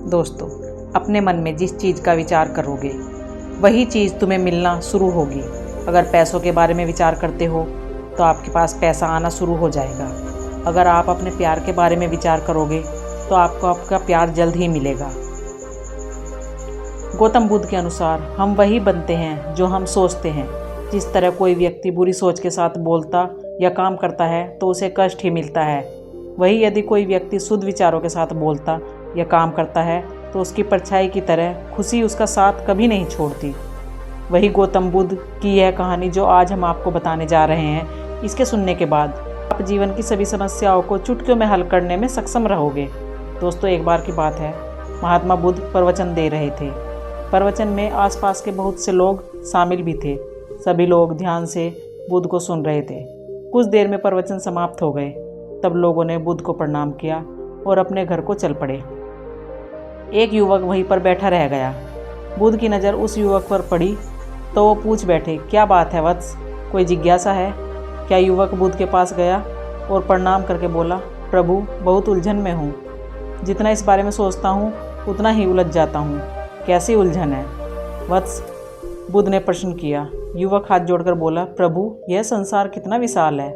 दोस्तों, अपने मन में जिस चीज़ का विचार करोगे वही चीज़ तुम्हें मिलना शुरू होगी। अगर पैसों के बारे में विचार करते हो तो आपके पास पैसा आना शुरू हो जाएगा। अगर आप अपने प्यार के बारे में विचार करोगे तो आपको आपका प्यार जल्द ही मिलेगा। गौतम बुद्ध के अनुसार हम वही बनते हैं जो हम सोचते हैं। जिस तरह कोई व्यक्ति बुरी सोच के साथ बोलता या काम करता है तो उसे कष्ट ही मिलता है, वही यदि कोई व्यक्ति शुद्ध विचारों के साथ बोलता या काम करता है तो उसकी परछाई की तरह खुशी उसका साथ कभी नहीं छोड़ती। वही गौतम बुद्ध की यह कहानी जो आज हम आपको बताने जा रहे हैं, इसके सुनने के बाद आप जीवन की सभी समस्याओं को चुटकियों में हल करने में सक्षम रहोगे। दोस्तों, एक बार की बात है, महात्मा बुद्ध प्रवचन दे रहे थे। प्रवचन में आसपास के बहुत से लोग शामिल भी थे। सभी लोग ध्यान से बुद्ध को सुन रहे थे। कुछ देर में प्रवचन समाप्त हो गए। तब लोगों ने बुद्ध को प्रणाम किया और अपने घर को चल पड़े। एक युवक वहीं पर बैठा रह गया। बुद्ध की नज़र उस युवक पर पड़ी तो वो पूछ बैठे, क्या बात है वत्स, कोई जिज्ञासा है क्या? युवक बुद्ध के पास गया और प्रणाम करके बोला, प्रभु, बहुत उलझन में हूँ। जितना इस बारे में सोचता हूँ उतना ही उलझ जाता हूँ। कैसी उलझन है वत्स? बुद्ध ने प्रश्न किया। युवक हाथ जोड़कर बोला, प्रभु, यह संसार कितना विशाल है।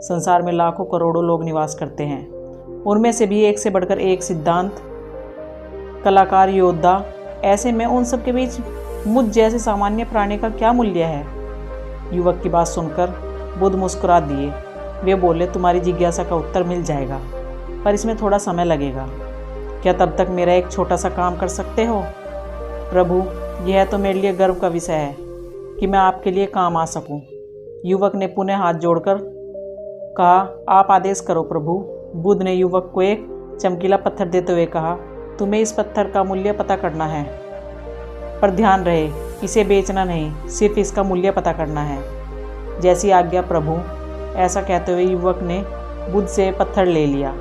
संसार में लाखों करोड़ों लोग निवास करते हैं। उनमें से भी एक से बढ़कर एक सिद्धांत, कलाकार, योद्धा। ऐसे में उन सब के बीच मुझ जैसे सामान्य प्राणी का क्या मूल्य है? युवक की बात सुनकर बुद्ध मुस्कुरा दिए। वे बोले, तुम्हारी जिज्ञासा का उत्तर मिल जाएगा, पर इसमें थोड़ा समय लगेगा। क्या तब तक मेरा एक छोटा सा काम कर सकते हो? प्रभु, यह तो मेरे लिए गर्व का विषय है कि मैं आपके लिए काम आ सकूं। युवक ने पुनः हाथ जोड़कर कहा, आप आदेश करो प्रभु। बुद्ध ने युवक को एक चमकीला पत्थर देते हुए कहा, तुम्हें इस पत्थर का मूल्य पता करना है, पर ध्यान रहे इसे बेचना नहीं, सिर्फ इसका मूल्य पता करना है। जैसी आज्ञा प्रभु। ऐसा कहते हुए युवक ने बुद्ध से पत्थर ले लिया।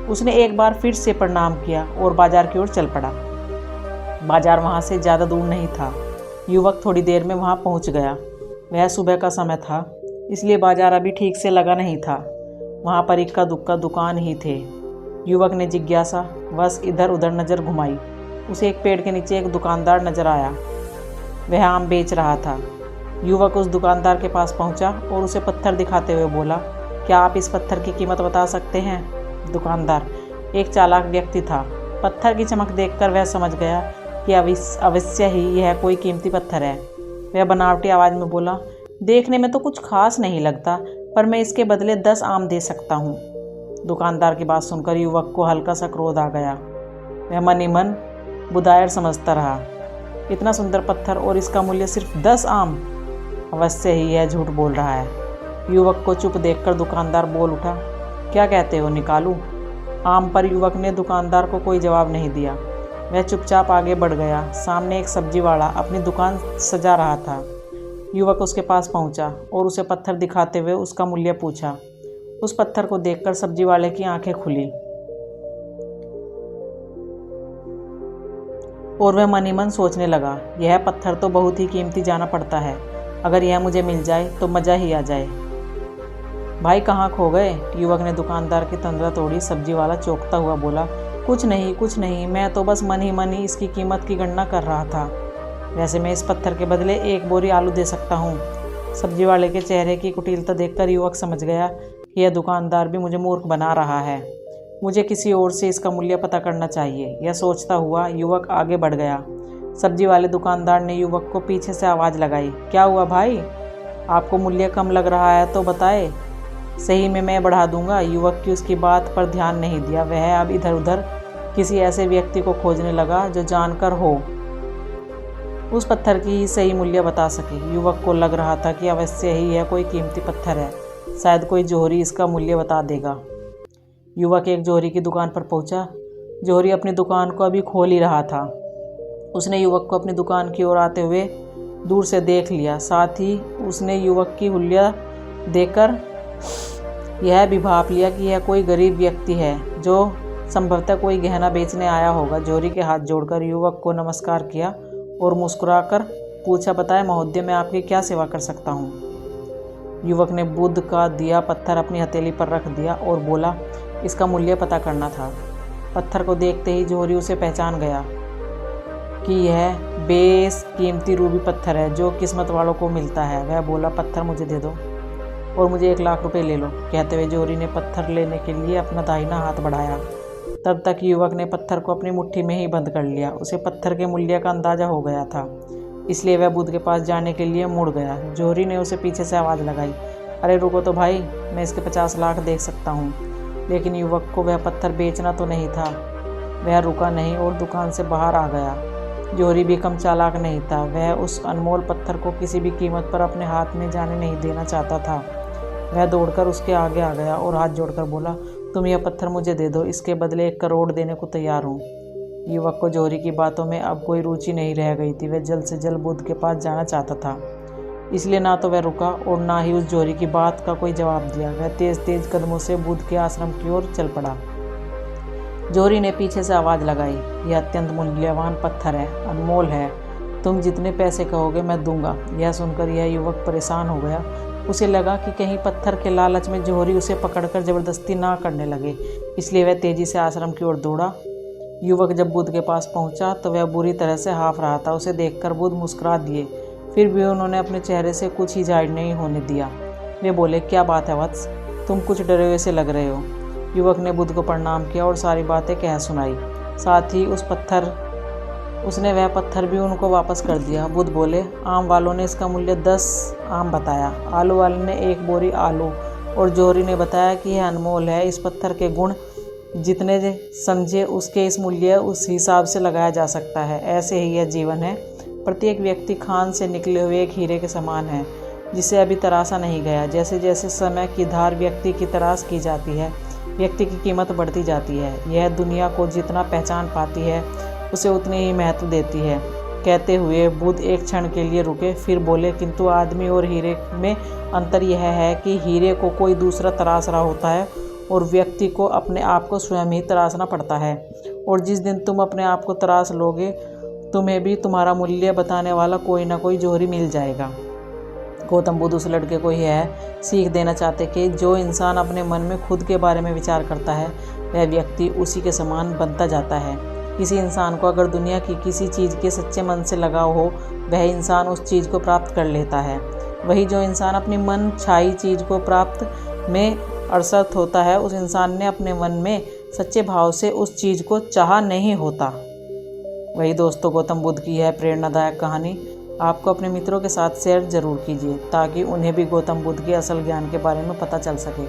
उसने एक बार फिर से प्रणाम किया और बाजार की ओर चल पड़ा। बाजार वहाँ से ज़्यादा दूर नहीं था। युवक थोड़ी देर में वहाँ पहुँच गया। वह सुबह का समय था, इसलिए बाजार अभी ठीक से लगा नहीं था। वहाँ पर इक्का दुक्का दुकान ही थे। युवक ने जिज्ञासा वश इधर उधर नज़र घुमाई। उसे एक पेड़ के नीचे एक दुकानदार नजर आया। वह आम बेच रहा था। युवक उस दुकानदार के पास पहुंचा और उसे पत्थर दिखाते हुए बोला, क्या आप इस पत्थर की कीमत बता सकते हैं? दुकानदार एक चालाक व्यक्ति था। पत्थर की चमक देखकर वह समझ गया कि अवश्य ही यह कोई कीमती पत्थर है। वह बनावटी आवाज़ में बोला, देखने में तो कुछ खास नहीं लगता, पर मैं इसके बदले 10 आम दे सकता हूँ। दुकानदार की बात सुनकर युवक को हल्का सा क्रोध आ गया। वह मन ही मन बुदायर समझता रहा, इतना सुंदर पत्थर और इसका मूल्य सिर्फ 10 आम। अवश्य ही यह झूठ बोल रहा है। युवक को चुप देखकर दुकानदार बोल उठा, क्या कहते हो, निकालूं आम? पर युवक ने दुकानदार को कोई जवाब नहीं दिया। वह चुपचाप आगे बढ़ गया। सामने एक सब्जी वाला अपनी दुकान सजा रहा था। युवक उसके पास पहुंचा और उसे पत्थर दिखाते हुए उसका मूल्य पूछा। उस पत्थर को देखकर सब्जी वाले की आंखें खुली और वह मन ही मन सोचने लगा, यह पत्थर तो बहुत ही कीमती जाना पड़ता है। अगर यह मुझे मिल जाए तो मज़ा ही आ जाए। भाई, कहाँ खो गए? युवक ने दुकानदार की तंद्रा तोड़ी। सब्जी वाला चौंकता हुआ बोला, कुछ नहीं, मैं तो बस मन ही इसकी कीमत की गणना कर रहा था। वैसे मैं इस पत्थर के बदले 1 बोरी आलू दे सकता हूँ। सब्जी वाले के चेहरे की कुटिलता देखकर युवक समझ गया कि यह दुकानदार भी मुझे मूर्ख बना रहा है। मुझे किसी और से इसका मूल्य पता करना चाहिए। यह सोचता हुआ युवक आगे बढ़ गया। सब्जी वाले दुकानदार ने युवक को पीछे से आवाज़ लगाई, क्या हुआ भाई, आपको मूल्य कम लग रहा है तो बताए, सही में मैं बढ़ा दूंगा। युवक की उसकी बात पर ध्यान नहीं दिया। वह अब इधर उधर किसी ऐसे व्यक्ति को खोजने लगा जो जानकर हो उस पत्थर की ही सही मूल्य बता सके। युवक को लग रहा था कि अवश्य ही यह कोई कीमती पत्थर है, शायद कोई जोहरी इसका मूल्य बता देगा। युवक एक जोहरी की दुकान पर पहुंचा। जोहरी अपनी दुकान को अभी खोल ही रहा था। उसने युवक को अपनी दुकान की ओर आते हुए दूर से देख लिया। साथ ही उसने युवक की हुलिया देखकर यह भी भाप लिया कि यह कोई गरीब व्यक्ति है जो संभवतः कोई गहना बेचने आया होगा। जोहरी के हाथ जोड़कर युवक को नमस्कार किया और मुस्कुराकर पूछा, बताएं महोदय, मैं आपकी क्या सेवा कर सकता हूँ? युवक ने बुद्ध का दिया पत्थर अपनी हथेली पर रख दिया और बोला, इसका मूल्य पता करना था। पत्थर को देखते ही जोहरी उसे पहचान गया कि यह बेशकीमती रूबी पत्थर है जो किस्मत वालों को मिलता है। वह बोला, पत्थर मुझे दे दो और मुझे 1,00,000 रुपये ले लो। कहते हुए जोहरी ने पत्थर लेने के लिए अपना दाहिना हाथ बढ़ाया। तब तक युवक ने पत्थर को अपनी मुट्ठी में ही बंद कर लिया। उसे पत्थर के मूल्य का अंदाजा हो गया था, इसलिए वह बुद्ध के पास जाने के लिए मुड़ गया। जोहरी ने उसे पीछे से आवाज़ लगाई, अरे रुको तो भाई, मैं इसके 50 लाख देख सकता हूँ। लेकिन युवक को वह पत्थर बेचना तो नहीं था। वह रुका नहीं और दुकान से बाहर आ गया। जोहरी भी कम चालाक नहीं था। वह उस अनमोल पत्थर को किसी भी कीमत पर अपने हाथ में जाने नहीं देना चाहता था। वह दौड़कर उसके आगे आ गया और हाथ जोड़कर बोला, तुम यह पत्थर मुझे दे दो, इसके बदले 1 करोड़ देने को तैयार हूँ। युवक को जोहरी की बातों में अब कोई रुचि नहीं रह गई थी। वह जल्द से जल्द बुद्ध के पास जाना चाहता था, इसलिए ना तो वह रुका और ना ही उस जोहरी की बात का कोई जवाब दिया। वह तेज तेज कदमों से बुद्ध के आश्रम की ओर चल पड़ा। जोहरी ने पीछे से आवाज़ लगाई, यह अत्यंत मूल्यवान पत्थर है, अनमोल है, तुम जितने पैसे कहोगे मैं दूंगा। यह सुनकर यह युवक परेशान हो गया। उसे लगा कि कहीं पत्थर के लालच में जोहरी उसे पकड़कर ज़बरदस्ती ना करने लगे, इसलिए वह तेज़ी से आश्रम की ओर दौड़ा। युवक जब बुद्ध के पास पहुंचा तो वह बुरी तरह से हाँफ रहा था। उसे देखकर बुद्ध मुस्कुरा दिए, फिर भी उन्होंने अपने चेहरे से कुछ ही जाहिर नहीं होने दिया। वे बोले, क्या बात है वत्स, तुम कुछ डरे हुए से लग रहे हो। युवक ने बुद्ध को प्रणाम किया और सारी बातें कह सुनाई। साथ ही उसने वह पत्थर भी उनको वापस कर दिया। बुद्ध बोले, आम वालों ने इसका मूल्य 10 आम बताया, आलू वाले ने 1 बोरी आलू और जोहरी ने बताया कि यह अनमोल है। इस पत्थर के गुण जितने समझे उसके इस मूल्य उस हिसाब से लगाया जा सकता है। ऐसे ही यह जीवन है। प्रत्येक व्यक्ति खान से निकले हुए एक हीरे के समान है जिसे अभी तराशा नहीं गया। जैसे जैसे समय की धार व्यक्ति की तराश की जाती है, व्यक्ति की कीमत बढ़ती जाती है। यह दुनिया को जितना पहचान पाती है उसे उतने ही महत्व देती है। कहते हुए बुद्ध एक क्षण के लिए रुके, फिर बोले, किंतु आदमी और हीरे में अंतर यह है कि हीरे को कोई दूसरा तराश रहा होता है और व्यक्ति को अपने आप को स्वयं ही तराशना पड़ता है। और जिस दिन तुम अपने आप को तराश लोगे, तुम्हें भी तुम्हारा मूल्य बताने वाला कोई ना कोई जोहरी मिल जाएगा। गौतम बुद्ध उस लड़के को यह सीख देना चाहते कि जो इंसान अपने मन में खुद के बारे में विचार करता है वह व्यक्ति उसी के समान बनता जाता है। किसी इंसान को अगर दुनिया की किसी चीज़ के सच्चे मन से लगाव हो, वह इंसान उस चीज़ को प्राप्त कर लेता है। वही जो इंसान अपनी मन छाई चीज़ को प्राप्त में असमर्थ होता है, उस इंसान ने अपने मन में सच्चे भाव से उस चीज़ को चाहा नहीं होता। वही दोस्तों, गौतम बुद्ध की यह प्रेरणादायक कहानी आपको अपने मित्रों के साथ शेयर जरूर कीजिए ताकि उन्हें भी गौतम बुद्ध के असल ज्ञान के बारे में पता चल सके।